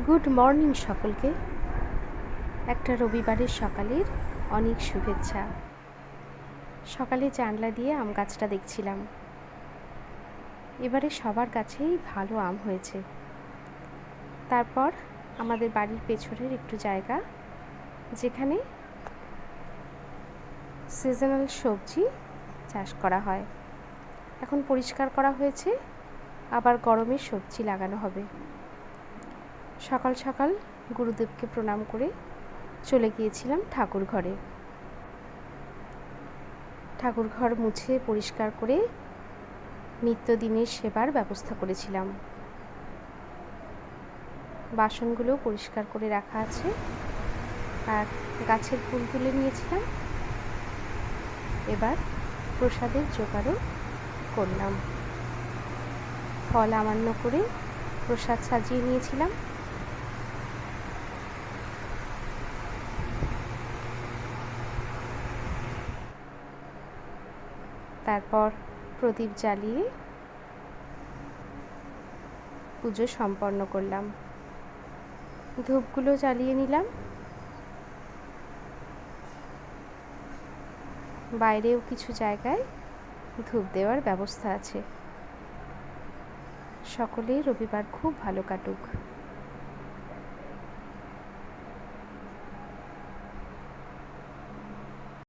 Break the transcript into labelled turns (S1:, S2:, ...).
S1: Good morning সকলকে। একটা রবিবারের সকালের অনেক শুভেচ্ছা। সকালে জানলা দিয়ে আম গাছটা দেখছিলাম। এবারে সবার কাছেই ভালো আম হয়েছে। তারপর আমাদের বাড়ির পেছনের একটু জায়গা, যেখানে সিজনাল সবজি চাষ করা হয়, এখন পরিষ্কার করা হয়েছে, আবার গরমের সবজি লাগানো হবে। সকাল সকাল গুরুদেবকে প্রণাম করে চলে গিয়েছিলাম ঠাকুর ঘরে। ঠাকুর ঘর মুছে পরিষ্কার করে নিত্যদিনের সেবার ব্যবস্থা করেছিলাম। বাসনগুলো পরিষ্কার করে রাখা আছে, আর গাছের ফুল তুলে নিয়েছিলাম। এবার প্রসাদের জোগাড়ও করলাম। ফল আমান্য করে প্রসাদ সাজিয়ে নিয়েছিলাম। তারপর প্রদীপ জ্বালিয়ে পুজো সম্পন্ন করলাম। ধূপগুলো জ্বালিয়ে নিলাম। বাইরেও কিছু জায়গায় ধূপ দেওয়ার ব্যবস্থা আছে। সকলেই রবিবার খুব ভালো কাটুক।